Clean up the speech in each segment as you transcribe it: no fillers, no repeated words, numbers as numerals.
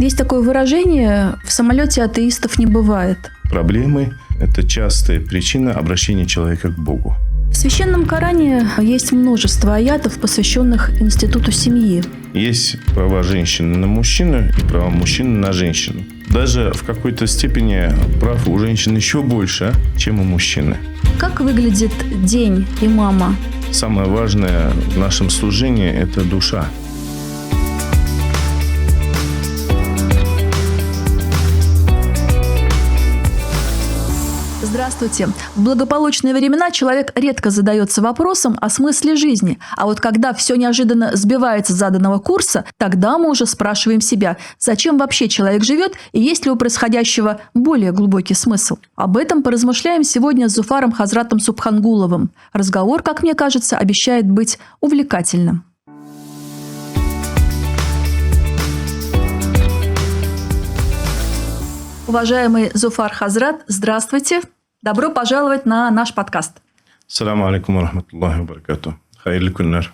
Есть такое выражение: в самолете атеистов не бывает. Проблемы – это частая причина обращения человека к Богу. В Священном Коране есть множество аятов, посвященных институту семьи. Есть права женщины на мужчину и права мужчины на женщину. Даже в какой-то степени прав у женщин еще больше, чем у мужчины. Как выглядит день имама? Самое важное в нашем служении – это душа. Здравствуйте. В благополучные времена человек редко задается вопросом о смысле жизни. А вот когда все неожиданно сбивается с заданного курса, тогда мы уже спрашиваем себя, зачем вообще человек живет и есть ли у происходящего более глубокий смысл. Об этом поразмышляем сегодня с Зуфаром Хазратом Субхангуловым. Разговор, как мне кажется, обещает быть увлекательным. Уважаемый Зуфар Хазрат, здравствуйте. Добро пожаловать на наш подкаст. Ассаламу алейкум ва рахматуллахи ва баракатух. Хайрлі күннәр.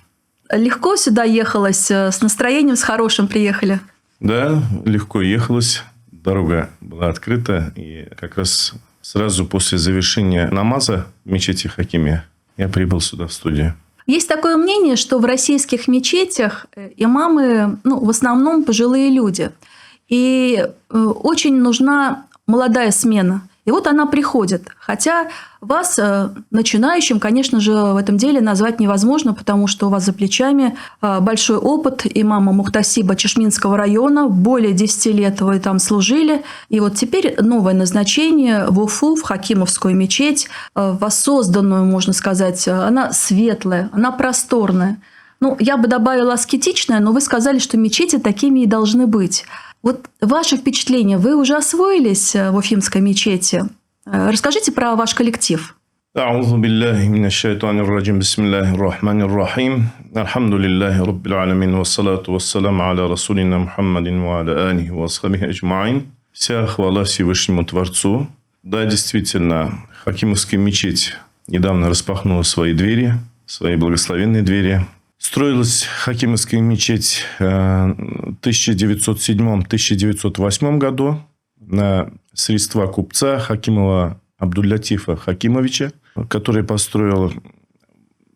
Легко сюда ехалось? С настроением, с хорошим приехали? Да, легко ехалось. Дорога была открыта. И как раз сразу после завершения намаза в мечети Хакимия я прибыл сюда в студию. Есть такое мнение, что в российских мечетях имамы, в основном пожилые люди. И очень нужна молодая смена. И вот она приходит. Хотя вас, начинающим, конечно же, в этом деле назвать невозможно, потому что у вас за плечами большой опыт имама Мухтасиба Чешминского района. Более 10 лет вы там служили. И вот теперь новое назначение в Уфу, в Хакимовскую мечеть, воссозданную, можно сказать. Она светлая, она просторная. Я бы добавила аскетичная, но вы сказали, что мечети такими и должны быть. Вот ваше впечатление, вы уже освоились в Уфимской мечети? Расскажите про ваш коллектив. أعوذ بالله من الشيطان الرجيم بسم الله الرحمن الرحيم الحمد لله رب العالمين والصلاة والسلام على رسولنا محمد وعلى آله وأصحابه أجمعين. Вся хвала Всевышнему Творцу. Да, действительно, Хакимовская мечеть недавно распахнула свои двери, свои благословенные двери. Строилась Хакимовская мечеть в 1907-1908 году на средства купца Хакимова Абдуль-Латифа Хакимовича, который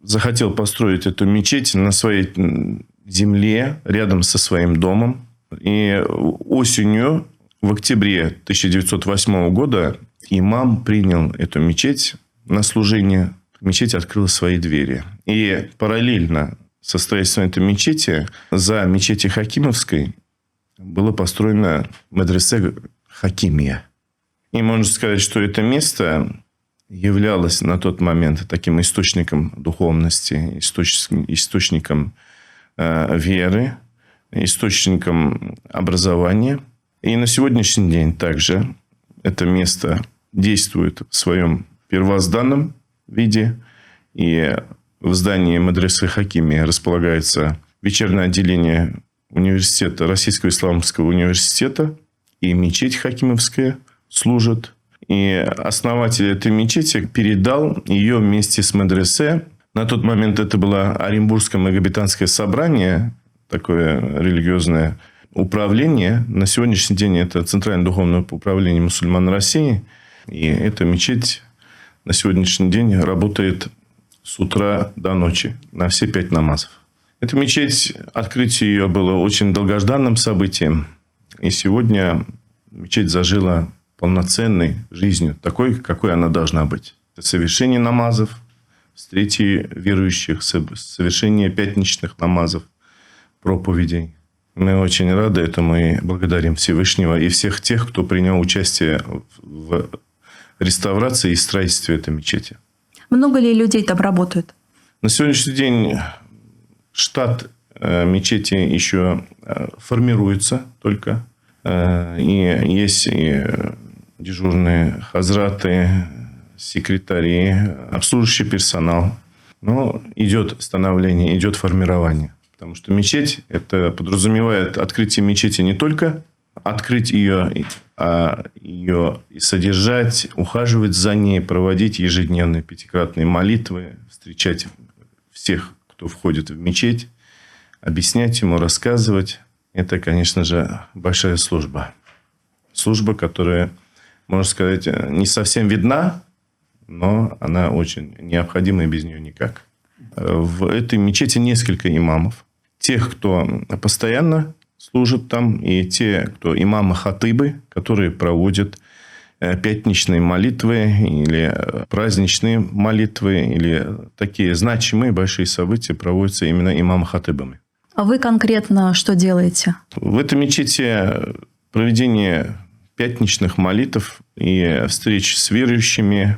захотел построить эту мечеть на своей земле, рядом со своим домом. И осенью, в октябре 1908 года, имам принял эту мечеть на служение. Мечеть открыла свои двери. И параллельно со строительством этой мечети, за мечетью Хакимовской было построено медресе Хакимия. И можно сказать, что это место являлось на тот момент таким источником духовности, источником веры, источником образования. И на сегодняшний день также это место действует в своем первозданном виде. И в здании медресе Хакимия располагается вечернее отделение университета, Российского исламского университета. И мечеть Хакимовская служит. И основатель этой мечети передал ее вместе с медресе. На тот момент это было Оренбургское магометанское собрание, такое религиозное управление. На сегодняшний день это Центральное духовное управление мусульман России. И эта мечеть на сегодняшний день работает с утра до ночи на все 5 намазов. Эта мечеть, открытие ее было очень долгожданным событием. И сегодня мечеть зажила полноценной жизнью, такой, какой она должна быть. Это совершение намазов, встречи верующих, совершение пятничных намазов, проповедей. Мы очень рады этому и благодарим Всевышнего и всех тех, кто принял участие в реставрации и строительстве этой мечети. Много ли людей там работают? На сегодняшний день штат мечети еще формируется только. И есть и дежурные хазраты, секретари, обслуживающий персонал. Но идет становление, идет формирование. Потому что мечеть – это подразумевает открытие мечети не только открыть ее, а ее и содержать, ухаживать за ней, проводить ежедневные пятикратные молитвы, встречать всех, кто входит в мечеть, объяснять ему, рассказывать, это, конечно же, большая служба. Служба, которая, можно сказать, не совсем видна, но она очень необходима, и без нее никак. В этой мечети несколько имамов. Тех, кто постоянно служит там, и те, кто имамы-хатыбы, которые проводят пятничные молитвы или праздничные молитвы, или такие значимые большие события проводятся именно имам-хатыбами. А вы конкретно что делаете? В этой мечети проведение пятничных молитв и встреч с верующими,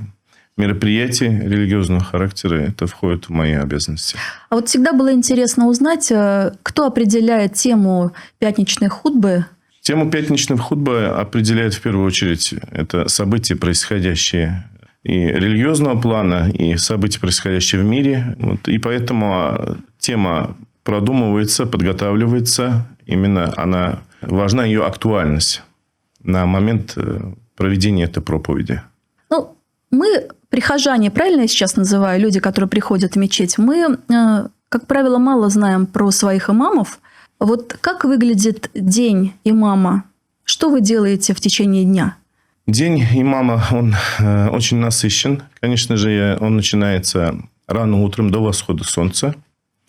мероприятий религиозного характера, это входит в мои обязанности. А вот всегда было интересно узнать, кто определяет тему пятничной хутбы. Тему пятничной хутбы определяет в первую очередь это события, происходящие и религиозного плана, и события, происходящие в мире. И поэтому тема продумывается, подготавливается. Именно она важна, ее актуальность на момент проведения этой проповеди. Ну, мы, прихожане, правильно я сейчас называю, люди, которые приходят в мечеть, мы, как правило, мало знаем про своих имамов. Вот как выглядит день имама? Что вы делаете в течение дня? День имама, он очень насыщен. Конечно же, он начинается рано утром, до восхода солнца.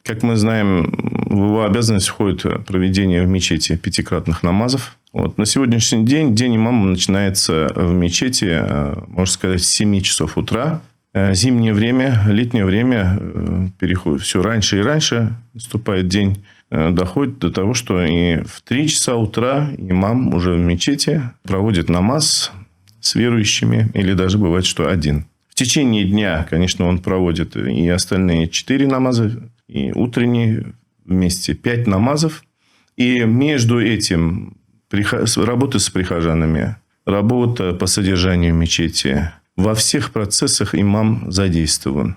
Как мы знаем, в его обязанность входит проведение в мечети 5-кратных намазов. На сегодняшний день день имама начинается в мечети, можно сказать, с 7 часов утра. Зимнее время, летнее время переходит все раньше и раньше. Наступает день, доходит до того, что и в 3 часа утра имам уже в мечети проводит намаз с верующими, или даже бывает, что один. В течение дня, конечно, он проводит и остальные 4 намаза, и утренний вместе 5 намазов. И между этим работа с прихожанами, работа по содержанию мечети. Во всех процессах имам задействован.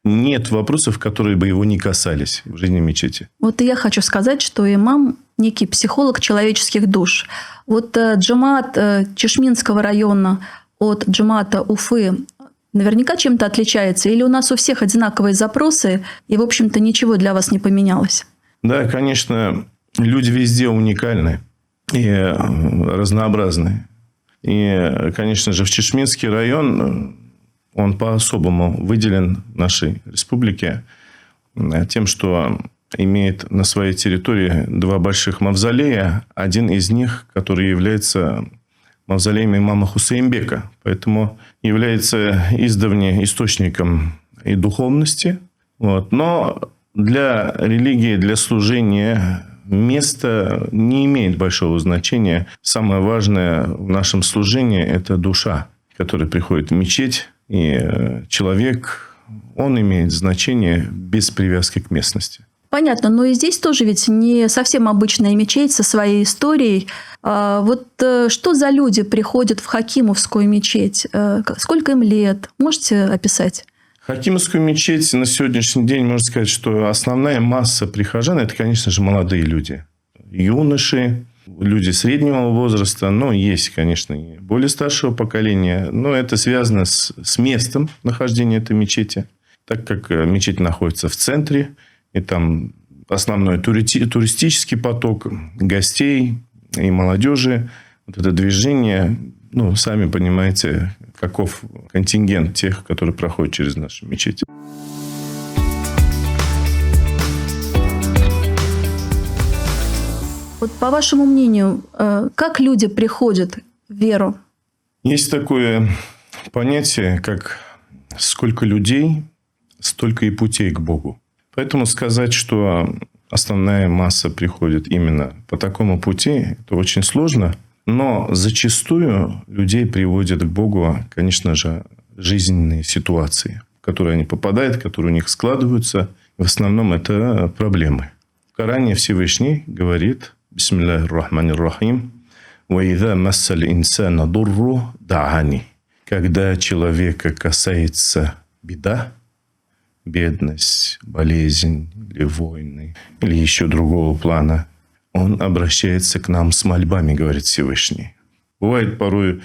Нет вопросов, которые бы его не касались в жизни мечети. Вот и я хочу сказать, что имам – некий психолог человеческих душ. Вот джамаат Чешминского района от джамаата Уфы наверняка чем-то отличается? Или у нас у всех одинаковые запросы, и, в общем-то, ничего для вас не поменялось? Да, конечно, люди везде уникальны и разнообразны. И, конечно же, в Чешминский район, он по-особому выделен в нашей республике тем, что имеет на своей территории 2 больших мавзолея. Один из них, который является мавзолеем имама Хусейнбека. Поэтому является издавна источником и духовности. Но для религии, для служения место не имеет большого значения. Самое важное в нашем служении – это душа, которая приходит в мечеть. И человек, он имеет значение без привязки к местности. Понятно, но и здесь тоже ведь не совсем обычная мечеть со своей историей. Вот что за люди приходят в Хакимовскую мечеть? Сколько им лет? Можете описать? Хакимовскую мечеть на сегодняшний день, можно сказать, что основная масса прихожан – это, конечно же, молодые люди. Юноши, люди среднего возраста, но есть, конечно, и более старшего поколения. Но это связано с местом нахождения этой мечети, так как мечеть находится в центре. И там основной туристический поток гостей и молодежи. Вот это движение, сами понимаете, каков контингент тех, которые проходят через нашу мечеть. Вот по вашему мнению, как люди приходят в веру? Есть такое понятие, как сколько людей, столько и путей к Богу. Поэтому сказать, что основная масса приходит именно по такому пути, это очень сложно. Но зачастую людей приводят к Богу, конечно же, жизненные ситуации, в которые они попадают, которые у них складываются. В основном это проблемы. В Коране Всевышний говорит: «Бисмиллахир рахманир рахим, ва иза массал инсана дурру да'ани». Когда человека касается беда, бедность, болезнь или войны, или еще другого плана, он обращается к нам с мольбами, говорит Всевышний. Бывает порой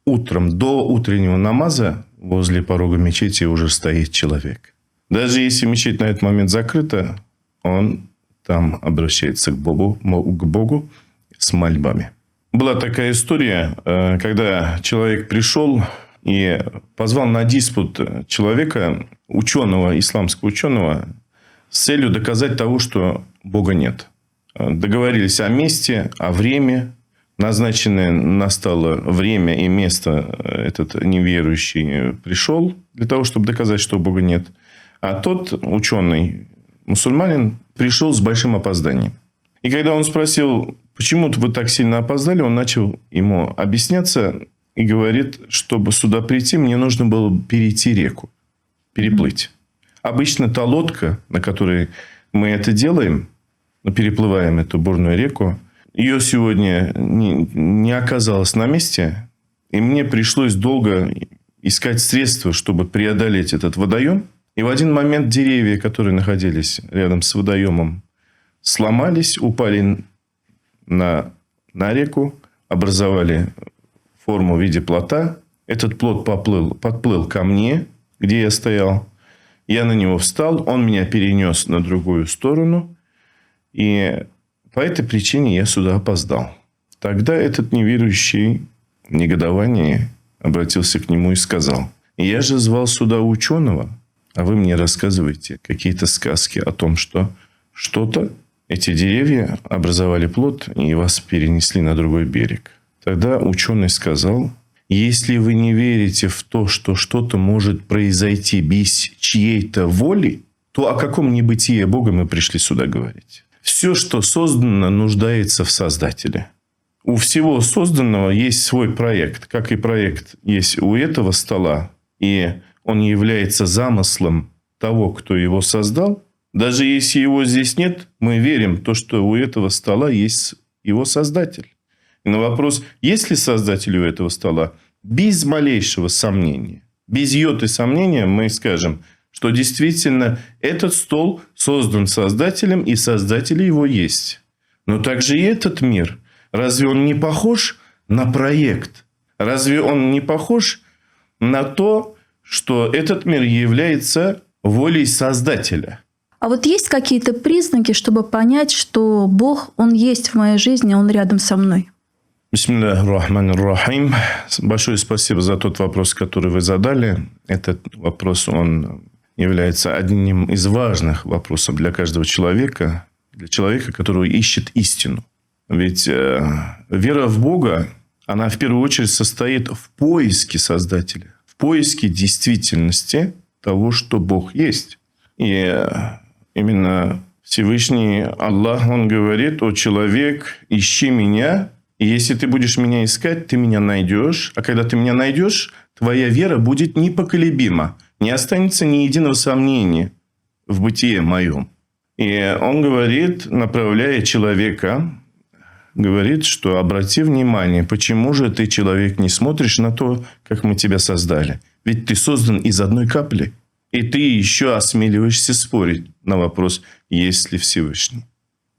утром, до утреннего намаза, возле порога мечети уже стоит человек. Даже если мечеть на этот момент закрыта, он там обращается к Богу с мольбами. Была такая история, когда человек пришел и позвал на диспут человека, ученого, исламского ученого, с целью доказать того, что Бога нет. Договорились о месте, о времени. Назначенное настало время и место, этот неверующий пришел для того, чтобы доказать, что Бога нет. А тот ученый, мусульманин, пришел с большим опозданием. И когда он спросил, почему вы так сильно опоздали, он начал ему объясняться и говорит, чтобы сюда прийти, мне нужно было перейти реку, переплыть. Обычно та лодка, на которой мы это делаем, переплываем эту бурную реку, ее сегодня не оказалось на месте, и мне пришлось долго искать средства, чтобы преодолеть этот водоем. И в один момент деревья, которые находились рядом с водоемом, сломались, упали на реку, образовали форму в виде плота. Этот плот подплыл ко мне, где я стоял. Я на него встал, он меня перенес на другую сторону. И по этой причине я сюда опоздал. Тогда этот неверующий в негодовании обратился к нему и сказал: я же звал сюда ученого, а вы мне рассказываете какие-то сказки о том, что что-то, эти деревья образовали плот и вас перенесли на другой берег. Тогда ученый сказал: если вы не верите в то, что что-то может произойти без чьей-то воли, то о каком небытие Бога мы пришли сюда говорить? Все, что создано, нуждается в Создателе. У всего созданного есть свой проект. Как и проект есть у этого стола, и он является замыслом того, кто его создал. Даже если его здесь нет, мы верим в то, что у этого стола есть его создатель. И на вопрос, есть ли создатель у этого стола, без малейшего сомнения, без йоты сомнения мы скажем, что действительно этот стол создан Создателем, и Создатель его есть. Но также и этот мир. Разве он не похож на проект? Разве он не похож на то, что этот мир является волей Создателя? А вот есть какие-то признаки, чтобы понять, что Бог, Он есть в моей жизни, Он рядом со мной? Бисмиллахир-рахманир-рахим. Большое спасибо за тот вопрос, который вы задали. Этот вопрос, он является одним из важных вопросов для каждого человека. Для человека, который ищет истину. Ведь вера в Бога, она в первую очередь состоит в поиске Создателя. В поиске действительности того, что Бог есть. И именно Всевышний Аллах, Он говорит: «О человек, ищи меня, и если ты будешь меня искать, ты меня найдешь. А когда ты меня найдешь, твоя вера будет непоколебима. Не останется ни единого сомнения в бытие моем». И Он говорит, направляя человека, говорит, что обрати внимание, почему же ты, человек, не смотришь на то, как мы тебя создали? Ведь ты создан из одной капли. И ты еще осмеливаешься спорить на вопрос, есть ли Всевышний.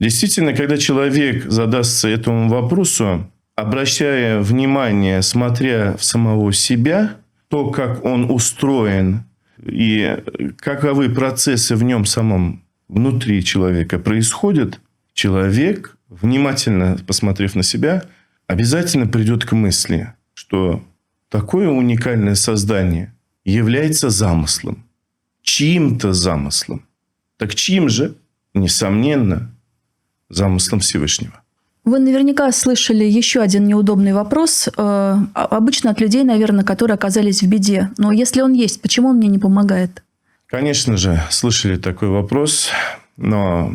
Действительно, когда человек задастся этому вопросу, обращая внимание, смотря в самого себя, то, как он устроен и каковы процессы в нем самом внутри человека происходят, человек, внимательно посмотрев на себя, обязательно придет к мысли, что такое уникальное создание является замыслом. Чьим-то замыслом. Так чьим же? Несомненно, замыслом Всевышнего. Вы наверняка слышали еще один неудобный вопрос. Обычно от людей, наверное, которые оказались в беде. Но если он есть, почему он мне не помогает? Конечно же, слышали такой вопрос. Но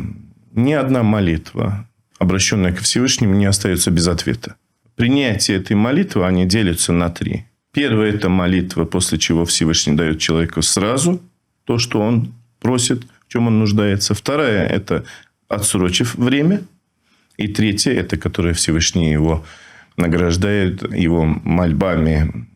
ни одна молитва, обращенная ко Всевышнему, не остается без ответа. Принятие этой молитвы, они делятся на три. Первая – это молитва, после чего Всевышний дает человеку сразу то, что он просит, в чем он нуждается. Вторая – это отсрочив время. И третья – это которая Всевышний его награждает его мольбами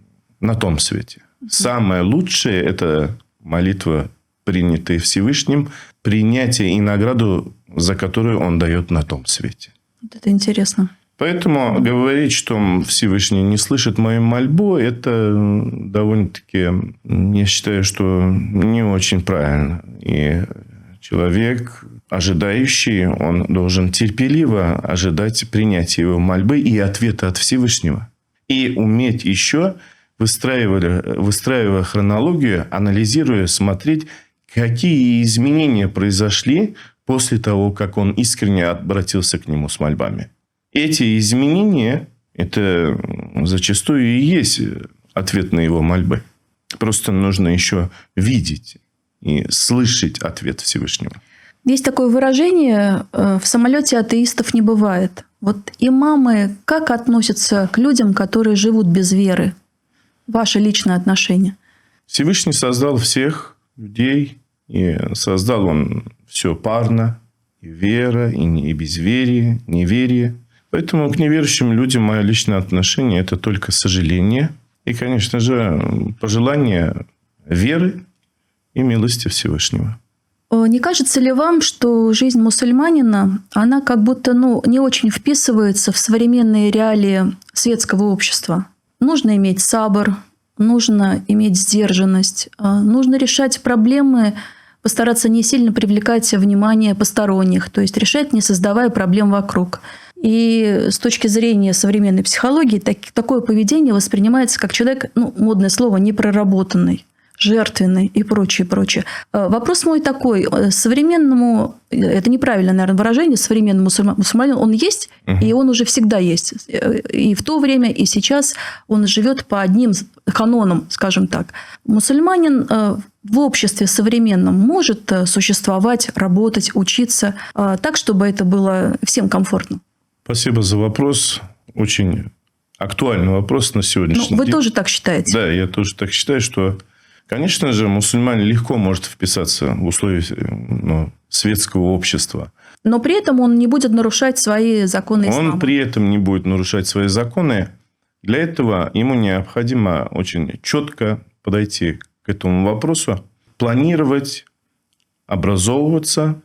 на том свете. Самое лучшее – это молитва, принятая Всевышним, принятие и награду, за которую он дает на том свете. Вот это интересно. Поэтому говорить, что Всевышний не слышит мою мольбу, это довольно-таки, я считаю, что не очень правильно. И человек, ожидающий, он должен терпеливо ожидать принятия его мольбы и ответа от Всевышнего. И уметь еще, выстраивая хронологию, анализируя, смотреть, какие изменения произошли после того, как он искренне обратился к нему с мольбами. Эти изменения, это зачастую и есть ответ на его мольбы. Просто нужно еще видеть и слышать ответ Всевышнего. Есть такое выражение: в самолете атеистов не бывает. Вот имамы как относятся к людям, которые живут без веры? Ваше личное отношение? Всевышний создал всех людей, и создал он все парно, и вера, и безверие, неверие. Поэтому к неверующим людям мое личное отношение – это только сожаление и, конечно же, пожелание веры и милости Всевышнего. Не кажется ли вам, что жизнь мусульманина, она как будто не очень вписывается в современные реалии светского общества? Нужно иметь сабр, нужно иметь сдержанность, нужно решать проблемы, постараться не сильно привлекать внимание посторонних, то есть решать, не создавая проблем вокруг. И с точки зрения современной психологии такое поведение воспринимается как человек, модное слово, непроработанный, жертвенный и прочее, прочее. Вопрос мой такой: современному, это неправильное, наверное, выражение, современному мусульманину он есть, и он уже всегда есть. И в то время, и сейчас он живет по одним канонам, скажем так. Мусульманин в обществе современном может существовать, работать, учиться так, чтобы это было всем комфортно? Спасибо за вопрос. Очень актуальный вопрос на сегодняшний день. Вы тоже так считаете? Да, я тоже так считаю, что, конечно же, мусульманин легко может вписаться в условия светского общества. Но при этом он не будет нарушать свои законы ислама. Он при этом не будет нарушать свои законы. Для этого ему необходимо очень четко подойти к этому вопросу, планировать, образовываться,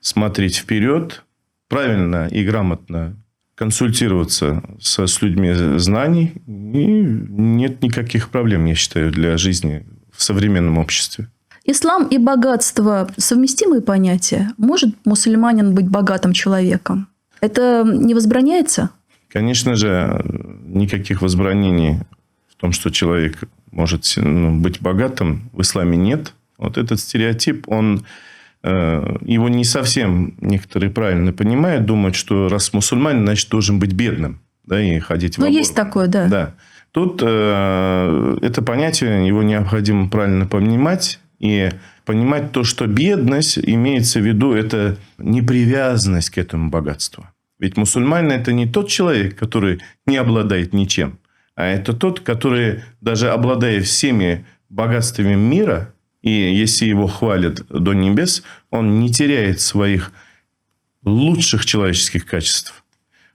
смотреть вперед, правильно и грамотно консультироваться с людьми знаний. И нет никаких проблем, я считаю, для жизни в современном обществе. Ислам и богатство – совместимые понятия? Может мусульманин быть богатым человеком? Это не возбраняется? Конечно же, никаких возбранений в том, что человек может быть богатым, в исламе нет. Вот этот стереотип, его не совсем некоторые правильно понимают, думают, что раз мусульманин, значит, должен быть бедным, да, и ходить в оборот. Есть такое, да. Да. Тут это понятие, его необходимо правильно понимать. И понимать то, что бедность, имеется в виду, это непривязанность к этому богатству. Ведь мусульманин – это не тот человек, который не обладает ничем, а это тот, который, даже обладая всеми богатствами мира, и если его хвалят до небес, он не теряет своих лучших человеческих качеств.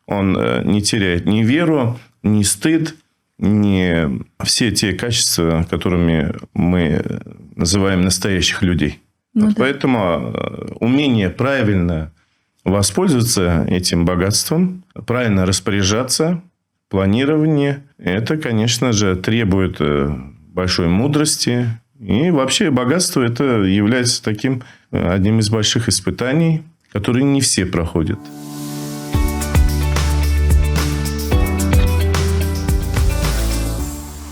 Он не теряет ни веру, ни стыд, ни все те качества, которыми мы называем настоящих людей. Да. Поэтому умение правильно воспользоваться этим богатством, правильно распоряжаться, планирование, это, конечно же, требует большой мудрости. И вообще богатство это является таким одним из больших испытаний, которые не все проходят.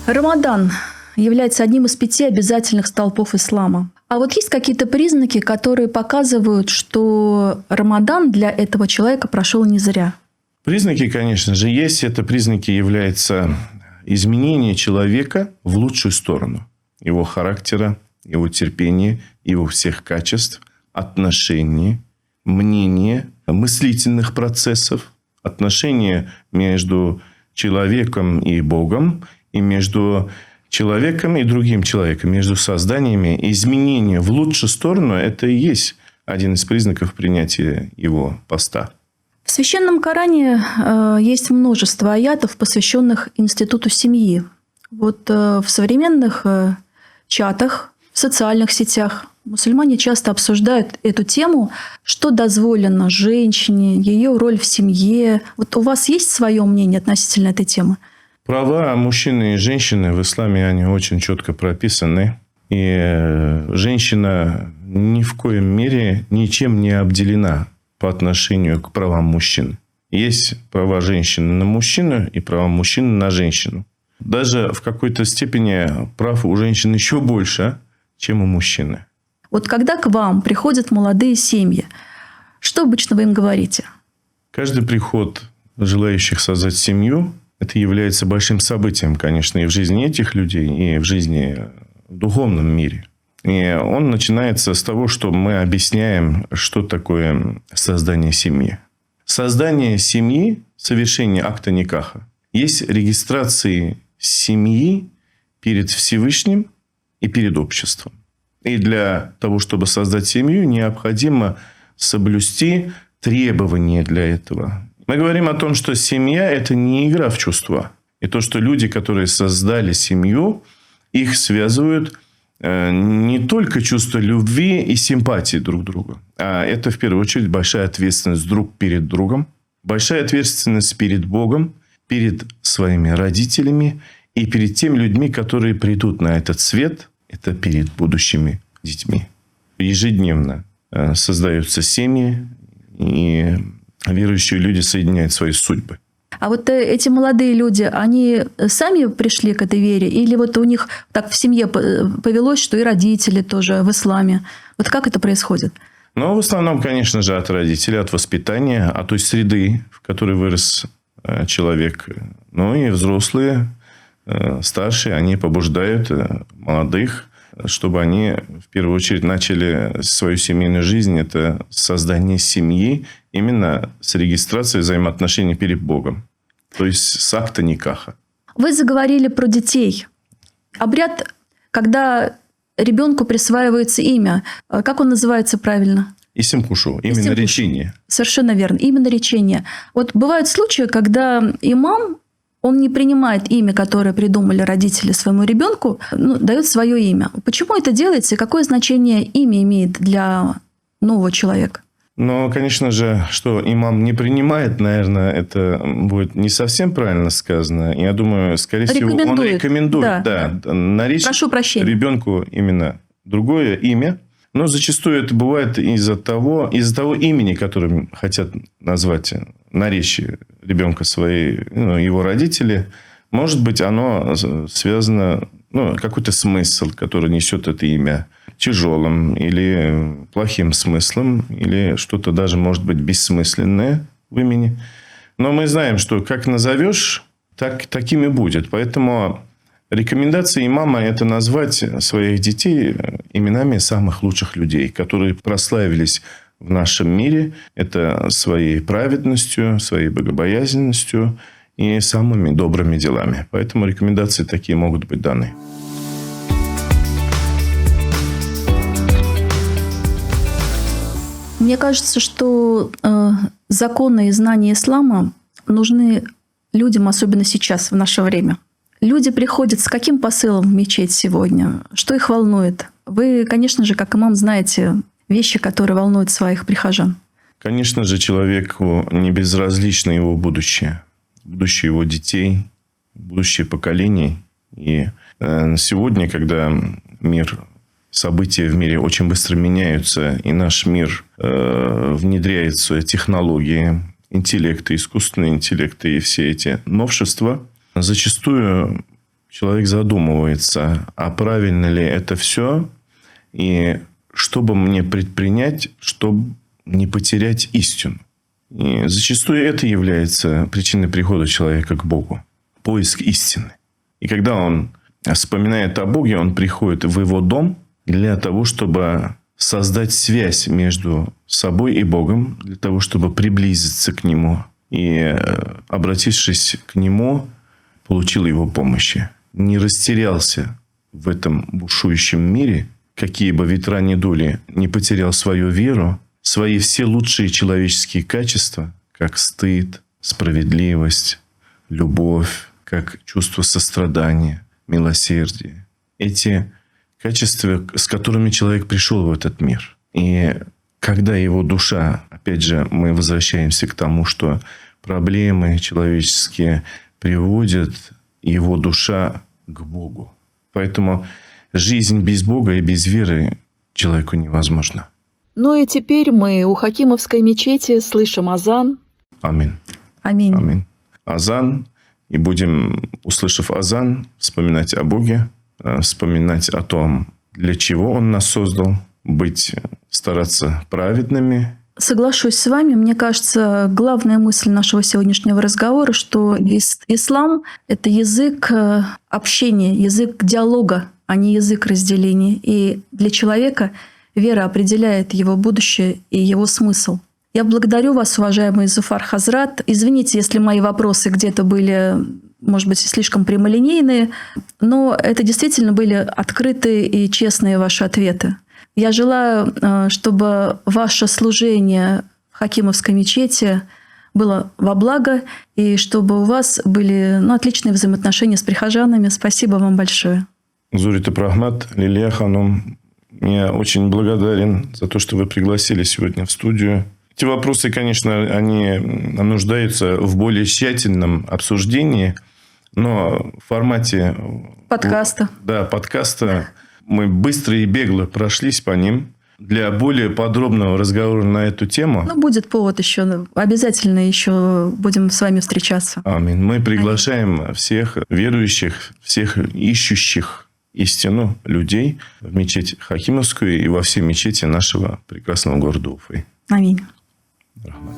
Рамадан является одним из 5 обязательных столпов ислама. А вот есть какие-то признаки, которые показывают, что Рамадан для этого человека прошел не зря? Признаки, конечно же, есть. Это признаки являются изменение человека в лучшую сторону. Его характера, его терпения, его всех качеств, отношений, мнения, мыслительных процессов, отношения между человеком и Богом, и между человеком и другим человеком, между созданиями. Изменение в лучшую сторону – это и есть один из признаков принятия его поста. В Священном Коране есть множество аятов, посвященных институту семьи. Вот в современных чатах, в социальных сетях мусульмане часто обсуждают эту тему, что дозволено женщине, ее роль в семье. Вот у вас есть свое мнение относительно этой темы? Права мужчины и женщины в исламе, они очень четко прописаны. И женщина ни в коем мере ничем не обделена по отношению к правам мужчин. Есть права женщины на мужчину и права мужчины на женщину. Даже в какой-то степени прав у женщин еще больше, чем у мужчины. Вот когда к вам приходят молодые семьи, что обычно вы им говорите? Каждый приход желающих создать семью, это является большим событием, конечно, и в жизни этих людей, и в жизни в духовном мире. И он начинается с того, что мы объясняем, что такое создание семьи. Создание семьи, совершение акта никаха, есть регистрация семьи перед Всевышним и перед обществом. И для того, чтобы создать семью, необходимо соблюсти требования для этого. Мы говорим о том, что семья – это не игра в чувства. И то, что люди, которые создали семью, их связывают не только чувство любви и симпатии друг к другу, а это, в первую очередь, большая ответственность друг перед другом, большая ответственность перед Богом, перед своими родителями и перед теми людьми, которые придут на этот свет, это перед будущими детьми. Ежедневно создаются семьи, и верующие люди соединяют свои судьбы. А вот эти молодые люди, они сами пришли к этой вере? Или вот у них так в семье повелось, что и родители тоже в исламе? Вот как это происходит? Ну, в основном, конечно же, от родителей, от воспитания, от той среды, в которой вырос человек. Ну, и взрослые, старшие, они побуждают молодых, чтобы они, в первую очередь, начали свою семейную жизнь. Это создание семьи именно с регистрацией взаимоотношений перед Богом. То есть, с акта никаха. Вы заговорили про детей. Обряд, когда ребенку присваивается имя. Как он называется правильно? Исем кушу. Именно Исем кушу. речение. Совершенно верно. Именно речение. Вот бывают случаи, когда имам, он не принимает имя, которое придумали родители своему ребенку, дает свое имя. Почему это делается и какое значение имя имеет для нового человека? Но, конечно же, что имам не принимает, наверное, это будет не совсем правильно сказано. Я думаю, скорее всего, он рекомендует наречь ребенку именно другое имя. Но зачастую это бывает из-за того имени, которым хотят назвать, наречь ребенка его родители. Может быть, оно связано, какой-то смысл, который несет это имя, тяжелым или плохим смыслом, или что-то даже может быть бессмысленное в имени. Но мы знаем, что как назовешь, таким и будет. Поэтому рекомендация имама – это назвать своих детей именами самых лучших людей, которые прославились в нашем мире. Это своей праведностью, своей богобоязненностью и самыми добрыми делами. Поэтому рекомендации такие могут быть даны. Мне кажется, что законы и знания ислама нужны людям, особенно сейчас, в наше время. Люди приходят с каким посылом в мечеть сегодня? Что их волнует? Вы, конечно же, как имам, знаете вещи, которые волнуют своих прихожан. Конечно же, человеку не безразлично его будущее. Будущее его детей, будущее поколений. И сегодня, когда события в мире очень быстро меняются, и наш мир внедряет в свои технологии, интеллекты, искусственный интеллект и все эти новшества, зачастую человек задумывается, а правильно ли это все, и что бы мне предпринять, чтобы не потерять истину. И зачастую это является причиной прихода человека к Богу. Поиск истины. И когда он вспоминает о Боге, он приходит в его дом для того, чтобы создать связь между собой и Богом, для того, чтобы приблизиться к Нему. И, обратившись к Нему, получил Его помощи. Не растерялся в этом бушующем мире, какие бы ветра ни дули, не потерял свою веру, свои все лучшие человеческие качества, как стыд, справедливость, любовь, как чувство сострадания, милосердие. Эти качества, с которыми человек пришел в этот мир. И когда его душа, опять же, мы возвращаемся к тому, что проблемы человеческие приводят его душа к Богу. Поэтому жизнь без Бога и без веры человеку невозможна. Ну и теперь мы у Хакимовской мечети слышим азан. Аминь. Аминь. Аминь. Азан. И будем, услышав азан, вспоминать о Боге, вспоминать о том, для чего Он нас создал, стараться праведными. Соглашусь с вами. Мне кажется, главная мысль нашего сегодняшнего разговора, что ислам – это язык общения, язык диалога, а не язык разделения. И для человека вера определяет его будущее и его смысл. Я благодарю вас, уважаемый Зуфар Хазрат. Извините, если мои вопросы где-то были, может быть, слишком прямолинейные, но это действительно были открытые и честные ваши ответы. Я желаю, чтобы ваше служение в Хакимовской мечети было во благо, и чтобы у вас были отличные взаимоотношения с прихожанами. Спасибо вам большое. Зурит Ибрахмат, Лилия Ханум, я очень благодарен за то, что вы пригласили сегодня в студию. Эти вопросы, конечно, они нуждаются в более тщательном обсуждении, но в формате Подкаста. Да, подкаста мы быстро и бегло прошлись по ним. Для более подробного разговора на эту тему... Будет повод еще. Обязательно еще будем с вами встречаться. Аминь. Мы приглашаем всех верующих, всех ищущих истину людей в мечеть Хакимовскую и во все мечети нашего прекрасного города Уфы. Аминь. Рахмат.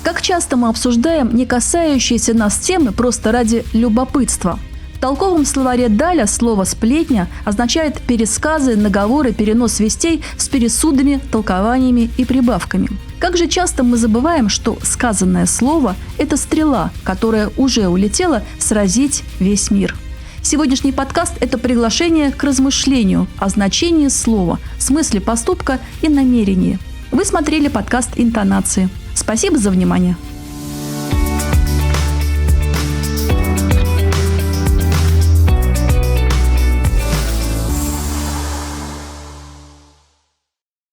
Как часто мы обсуждаем не касающиеся нас темы просто ради любопытства. В толковом словаре Даля слово «сплетня» означает пересказы, наговоры, перенос вестей с пересудами, толкованиями и прибавками. Как же часто мы забываем, что сказанное слово – это стрела, которая уже улетела сразить весь мир. Сегодняшний подкаст – это приглашение к размышлению о значении слова, смысле поступка и намерении. Вы смотрели подкаст «Интонации». Спасибо за внимание.